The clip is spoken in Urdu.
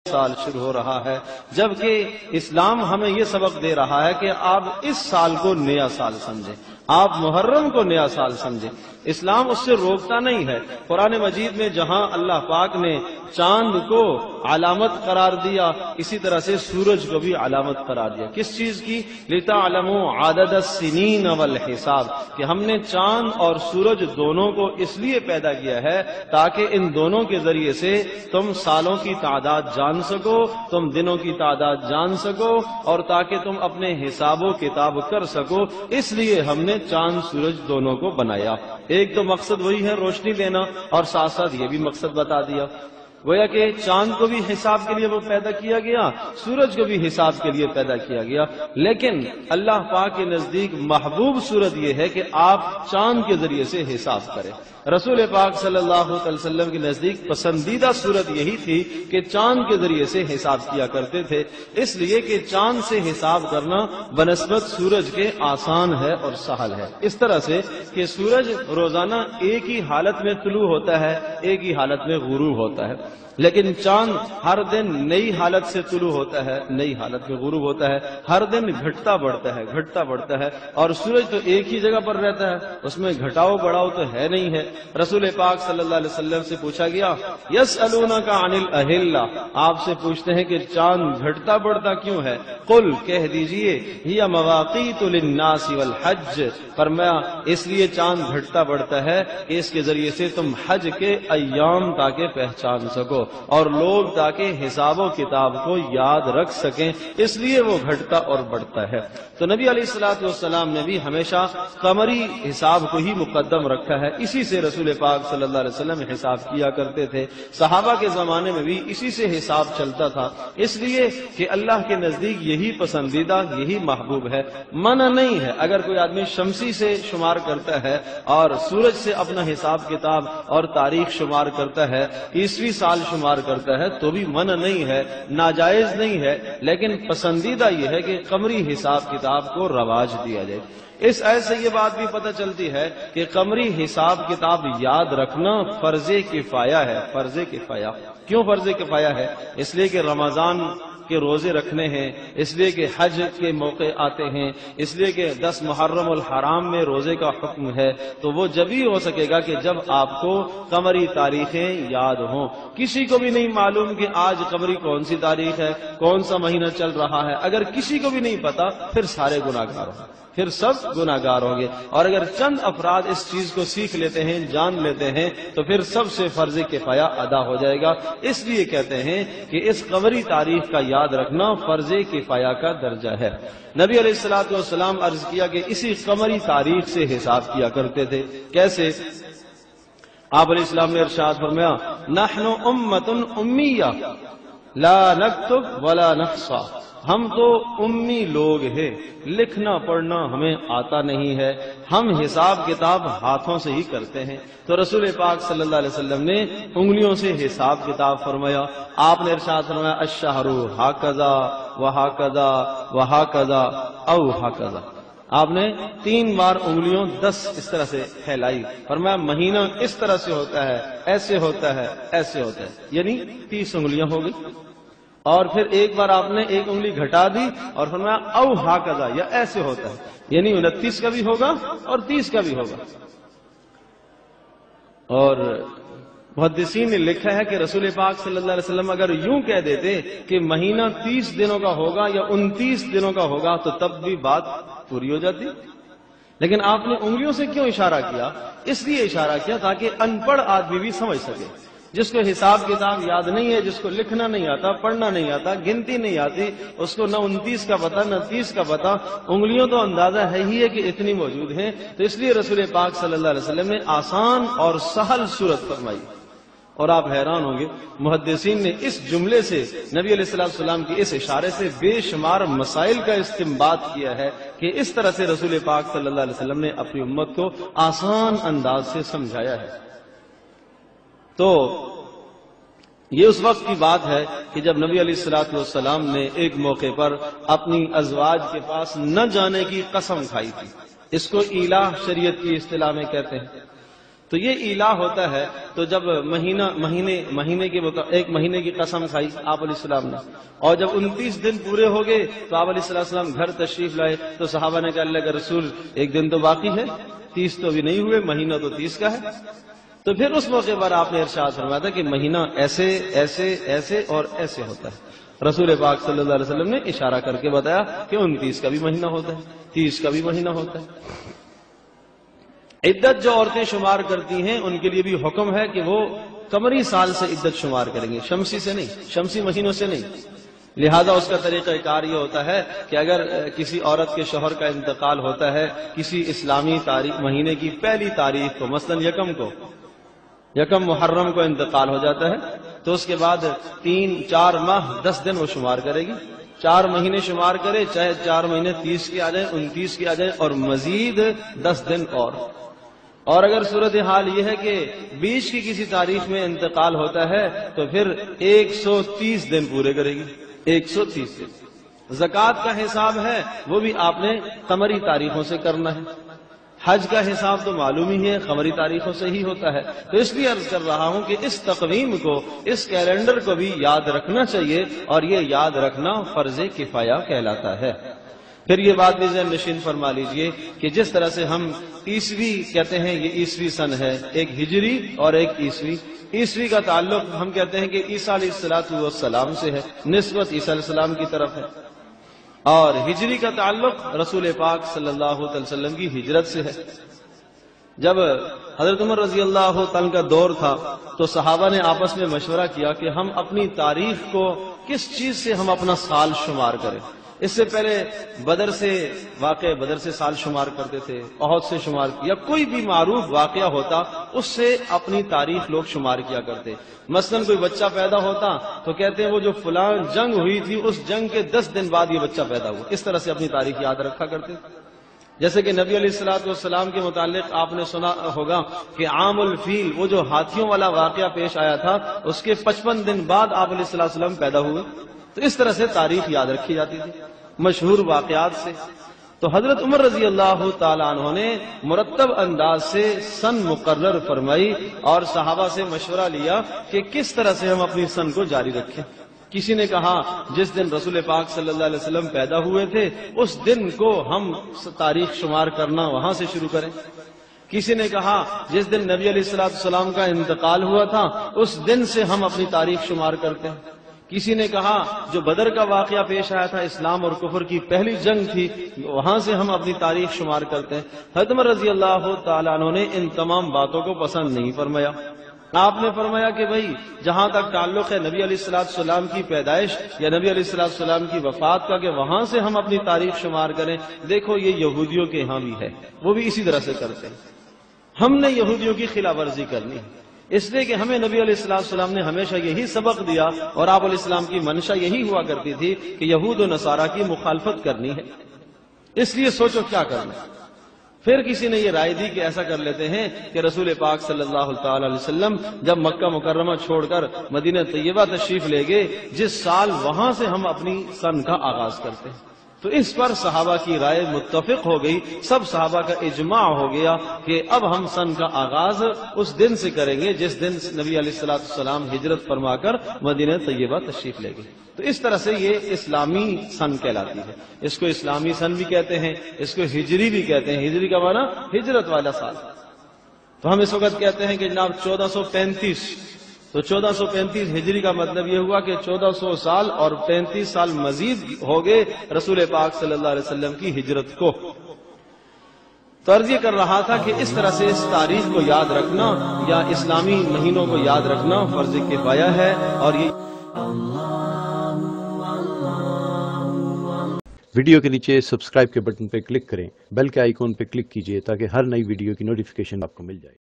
سال شروع ہو رہا ہے، جبکہ اسلام ہمیں یہ سبق دے رہا ہے کہ آپ اس سال کو نیا سال سمجھیں، آپ محرم کو نیا سال سمجھیں۔ اسلام اس سے روکتا نہیں ہے۔ قرآن مجید میں جہاں اللہ پاک نے چاند کو علامت قرار دیا، اسی طرح سے سورج کو بھی علامت قرار دیا۔ کس چیز کی؟ لِتَعْلَمُوا عَدَدَ السِّنِينَ وَالْحِسَابَ، کہ ہم نے چاند اور سورج دونوں کو اس لیے پیدا کیا ہے تاکہ ان دونوں کے ذریعے سے تم سالوں کی تعداد جان سکو، تم دنوں کی تعداد جان سکو، اور تاکہ تم اپنے حساب و کتاب کر سکو۔ اس لیے ہم نے چاند سورج دونوں کو بنایا۔ ایک تو مقصد وہی ہے روشنی دینا، اور ساتھ ساتھ یہ بھی مقصد بتا دیا، گویا کہ چاند کو بھی حساب کے لیے وہ پیدا کیا گیا، سورج کو بھی حساب کے لیے پیدا کیا گیا، لیکن اللہ پاک کے نزدیک محبوب صورت یہ ہے کہ آپ چاند کے ذریعے سے حساب کریں۔ رسول پاک صلی اللہ علیہ وسلم کے نزدیک پسندیدہ صورت یہی تھی کہ چاند کے ذریعے سے حساب کیا کرتے تھے، اس لیے کہ چاند سے حساب کرنا بنسبت سورج کے آسان ہے اور سہل ہے، اس طرح سے کہ سورج روزانہ ایک ہی حالت میں طلوع ہوتا ہے، ایک ہی حالت میں غروب ہوتا ہے، لیکن چاند ہر دن نئی حالت سے طلوع ہوتا ہے، نئی حالت میں غروب ہوتا ہے، ہر دن گھٹتا بڑھتا ہے، اور سورج تو ایک ہی جگہ پر رہتا ہے، اس میں گھٹاؤ بڑھاؤ تو ہے نہیں ہے۔ رسول پاک صلی اللہ علیہ وسلم سے پوچھا گیا، یسألونک عن الاہلہ، آپ سے پوچھتے ہیں کہ چاند گھٹتا بڑھتا کیوں ہے؟ قل، کہہ دیجئے، ہی مواقیت للناس والحج، فرمایا اس لیے چاند گھٹتا بڑھتا ہے کہ اس کے ذریعے سے تم حج کے ایام تاکہ پہچان سکو، اور لوگ تاکہ حساب و کتاب کو یاد رکھ سکیں، اس لیے وہ گھٹتا اور بڑھتا ہے۔ تو نبی علیہ الصلوۃ والسلام نے بھی ہمیشہ قمری حساب کو ہی مقدم رکھا ہے، اسی سے رسول پاک صلی اللہ علیہ وسلم حساب کیا کرتے تھے، صحابہ کے زمانے میں بھی اسی سے حساب چلتا تھا، اس لیے کہ اللہ کے نزدیک یہی پسندیدہ، یہی محبوب ہے۔ منع نہیں ہے اگر کوئی آدمی شمسی سے شمار کرتا ہے اور سورج سے اپنا حساب کتاب اور تاریخ شمار کرتا ہے، عیسوی سال شمار کرتا ہے، تو بھی منع نہیں ہے، ناجائز نہیں ہے، لیکن پسندیدہ یہ ہے کہ قمری حساب کتاب کو رواج دیا جائے۔ اس آیت سے یہ بات بھی پتہ چلتی ہے کہ قمری حساب کتاب یاد رکھنا فرض کفایہ ہے۔ فرض کفایہ کیوں فرض کفایہ ہے؟ اس لیے کہ رمضان کے روزے رکھنے ہیں، اس لیے کہ حج کے موقع آتے ہیں، اس لیے کہ 10 محرم الحرام میں روزے کا حکم ہے، تو وہ جب ہی ہو سکے گا کہ جب آپ کو قمری تاریخیں یاد ہوں۔ کسی کو بھی نہیں معلوم کہ آج قمری کون سی تاریخ ہے، کون سا مہینہ چل رہا ہے، اگر کسی کو بھی نہیں پتا پھر سارے گناہگار ہوں، پھر سب گناہگار ہوں گے، اور اگر چند افراد اس چیز کو سیکھ لیتے ہیں، جان لیتے ہیں، تو پھر سب سے فرض کفایہ ادا ہو جائے گا۔ اس لیے کہتے ہیں کہ اس قمری تاریخ کا یاد رکھنا فرض کفایہ کا درجہ ہے۔ نبی علیہ الصلوۃ والسلام عرض کیا کہ اسی قمری تاریخ سے حساب کیا کرتے تھے۔ کیسے؟ آپ علیہ السلام نے ارشاد فرمایا، نحن امۃ امیہ لا نکتب ولا نحصی، ہم تو امی لوگ ہیں، لکھنا پڑھنا ہمیں آتا نہیں ہے، ہم حساب کتاب ہاتھوں سے ہی کرتے ہیں۔ تو رسول پاک صلی اللہ علیہ وسلم نے انگلیوں سے حساب کتاب فرمایا۔ آپ نے ارشاد فرمایا، الشہر ہاکذا وہاکذا وہاکذا او ہاکذا، آپ نے 3 بار انگلیوں 10 اس طرح سے پھیلائی، فرمایا مہینہ اس طرح سے ہوتا ہے، ایسے ہوتا ہے، ایسے ہوتا ہے، یعنی 30 انگلیاں ہو گئی، اور پھر ایک بار آپ نے ایک انگلی گھٹا دی اور فرمایا او ہاکذا، یا ایسے ہوتا ہے، یعنی 29 کا بھی ہوگا اور 30 کا بھی ہوگا۔ اور محدثین نے لکھا ہے کہ رسول پاک صلی اللہ علیہ وسلم اگر یوں کہہ دیتے کہ مہینہ 30 دنوں کا ہوگا یا 29 دنوں کا ہوگا تو تب بھی بات پوری ہو جاتی، لیکن آپ نے انگلیوں سے کیوں اشارہ کیا؟ اس لیے اشارہ کیا تاکہ ان پڑھ آدمی بھی سمجھ سکے، جس کو حساب کتاب یاد نہیں ہے، جس کو لکھنا نہیں آتا، پڑھنا نہیں آتا، گنتی نہیں آتی، اس کو نہ 29 کا پتہ نہ 30 کا پتہ، انگلیوں تو اندازہ ہے ہی ہے کہ اتنی موجود ہیں، تو اس لیے رسول پاک صلی اللہ علیہ وسلم نے آسان اور سہل صورت فرمائی۔ اور آپ حیران ہوں گے، محدثین نے اس جملے سے، نبی علیہ السلام کی اس اشارے سے بے شمار مسائل کا استنباط کیا ہے کہ اس طرح سے رسول پاک صلی اللہ علیہ وسلم نے اپنی امت کو آسان انداز سے سمجھایا ہے۔ تو یہ اس وقت کی بات ہے کہ جب نبی علیہ السلام نے ایک موقع پر اپنی ازواج کے پاس نہ جانے کی قسم کھائی تھی، اس کو الہ شریعت کی اصطلاح میں کہتے ہیں۔ تو یہ الہ ہوتا ہے. تو جب مہینے کے ایک مہینے کی قسم کھائی آپ علیہ السلام نے، اور جب 29 دن پورے ہو گئے تو آپ علیہ السلام گھر تشریف لائے، تو صحابہ نے کہا اللہ کے رسول ایک دن تو باقی ہے، 30 تو ابھی نہیں ہوئے، مہینہ تو 30 کا ہے. تو پھر اس موقع پر آپ نے ارشاد فرمایا تھا کہ مہینہ ایسے ایسے ایسے اور ایسے ہوتا ہے. رسول پاک صلی اللہ علیہ وسلم نے اشارہ کر کے بتایا کہ 29 کا بھی مہینہ ہوتا ہے، 30 کا بھی مہینہ ہوتا ہے. عدت جو عورتیں شمار کرتی ہیں ان کے لیے بھی حکم ہے کہ وہ قمری سال سے عدت شمار کریں گے، شمسی سے نہیں، شمسی مہینوں سے نہیں. لہذا اس کا طریقہ کار یہ ہوتا ہے کہ اگر کسی عورت کے شوہر کا انتقال ہوتا ہے کسی اسلامی تاریخ مہینے کی پہلی تاریخ کو، مثلا یکم محرم کو انتقال ہو جاتا ہے، تو اس کے بعد 3-4 ماہ 10 دن وہ شمار کرے گی. 4 مہینے شمار کرے، چاہے 4 مہینے 30 کے آ جائیں، 29 کے آ جائیں، اور مزید 10 دن اور اگر صورتحال یہ ہے کہ بیچ کی کسی تاریخ میں انتقال ہوتا ہے تو پھر 130 دن پورے کرے گی، 130 دن. زکوٰۃ کا حساب ہے وہ بھی آپ نے قمری تاریخوں سے کرنا ہے. حج کا حساب تو معلوم ہی ہے قمری تاریخوں سے ہی ہوتا ہے. تو اس لیے عرض کر رہا ہوں کہ اس تقویم کو، اس کیلنڈر کو بھی یاد رکھنا چاہیے، اور یہ یاد رکھنا فرض کفایہ کہلاتا ہے. پھر یہ بات بھی ذہن نشین فرما لیجئے کہ جس طرح سے ہم عیسوی کہتے ہیں، یہ عیسوی سن ہے، ایک ہجری اور ایک عیسوی. عیسوی کا تعلق ہم کہتے ہیں کہ عیسیٰ علیہ السلام سے ہے، نسبت عیسیٰ علیہ السلام کی طرف ہے، اور ہجری کا تعلق رسول پاک صلی اللہ علیہ وسلم کی ہجرت سے ہے. جب حضرت عمر رضی اللہ تعالیٰ کا دور تھا تو صحابہ نے آپس میں مشورہ کیا کہ ہم اپنی تاریخ کو کس چیز سے ہم اپنا سال شمار کریں. اس سے پہلے بدر سے سال شمار کرتے تھے، احد سے شمار کیا، کوئی بھی معروف واقعہ ہوتا اس سے اپنی تاریخ لوگ شمار کیا کرتے. مثلا کوئی بچہ پیدا ہوتا تو کہتے ہیں وہ جو فلاں جنگ ہوئی تھی اس جنگ کے 10 دن بعد یہ بچہ پیدا ہوا. اس طرح سے اپنی تاریخ یاد رکھا کرتے. جیسے کہ نبی علیہ السلام کے متعلق آپ نے سنا ہوگا کہ عام الفیل، وہ جو ہاتھیوں والا واقعہ پیش آیا تھا، اس کے 55 دن بعد آپ علیہ السلام پیدا ہوئے. تو اس طرح سے تاریخ یاد رکھی جاتی تھی مشہور واقعات سے. تو حضرت عمر رضی اللہ تعالیٰ عنہ نے مرتب انداز سے سن مقرر فرمائی اور صحابہ سے مشورہ لیا کہ کس طرح سے ہم اپنی سن کو جاری رکھیں. کسی نے کہا جس دن رسول پاک صلی اللہ علیہ وسلم پیدا ہوئے تھے اس دن کو ہم تاریخ شمار کرنا وہاں سے شروع کریں. کسی نے کہا جس دن نبی علیہ السلام کا انتقال ہوا تھا اس دن سے ہم اپنی تاریخ شمار کرتے ہیں. کسی نے کہا جو بدر کا واقعہ پیش آیا تھا، اسلام اور کفر کی پہلی جنگ تھی، وہاں سے ہم اپنی تاریخ شمار کرتے ہیں. حضرت عمر رضی اللہ تعالیٰ عنہ نے ان تمام باتوں کو پسند نہیں فرمایا. آپ نے فرمایا کہ بھائی جہاں تک تعلق ہے نبی علیہ السلام کی پیدائش یا نبی علیہ السلام کی وفات کا کہ وہاں سے ہم اپنی تاریخ شمار کریں، دیکھو یہ یہودیوں کے ہاں بھی ہے، وہ بھی اسی طرح سے کرتے ہیں. ہم نے یہودیوں کی خلاف ورزی کرنی ہے، اس لیے کہ ہمیں نبی علیہ السلام نے ہمیشہ یہی سبق دیا اور آپ علیہ السلام کی منشا یہی ہوا کرتی تھی کہ یہود و نصارہ کی مخالفت کرنی ہے. اس لیے سوچو کیا کرنا. پھر کسی نے یہ رائے دی کہ ایسا کر لیتے ہیں کہ رسول پاک صلی اللہ تعالی علیہ وسلم جب مکہ مکرمہ چھوڑ کر مدینہ طیبہ تشریف لے گئے، جس سال وہاں سے ہم اپنی سن کا آغاز کرتے ہیں. تو اس پر صحابہ کی رائے متفق ہو گئی، سب صحابہ کا اجماع ہو گیا کہ اب ہم سن کا آغاز اس دن سے کریں گے جس دن نبی علیہ السلام ہجرت فرما کر مدینہ طیبہ تشریف لے گئے. تو اس طرح سے یہ اسلامی سن کہلاتی ہے. اس کو اسلامی سن بھی کہتے ہیں، اس کو ہجری بھی کہتے ہیں. ہجری کا معنی ہجرت والا سال. تو ہم اس وقت کہتے ہیں کہ جناب 1435، تو 1435 ہجری کا مطلب یہ ہوا کہ 1400 سال اور 35 سال مزید ہو گئے رسول پاک صلی اللہ علیہ وسلم کی ہجرت کو. تو عرض یہ کر رہا تھا کہ اس طرح سے اس تاریخ کو یاد رکھنا یا اسلامی مہینوں کو یاد رکھنا فرض کفایہ ہے. اور یہ ویڈیو کے نیچے سبسکرائب کے بٹن پہ کلک کریں، بیل کے آئیکن پہ کلک کیجئے تاکہ ہر نئی ویڈیو کی نوٹیفیکیشن آپ کو مل جائے.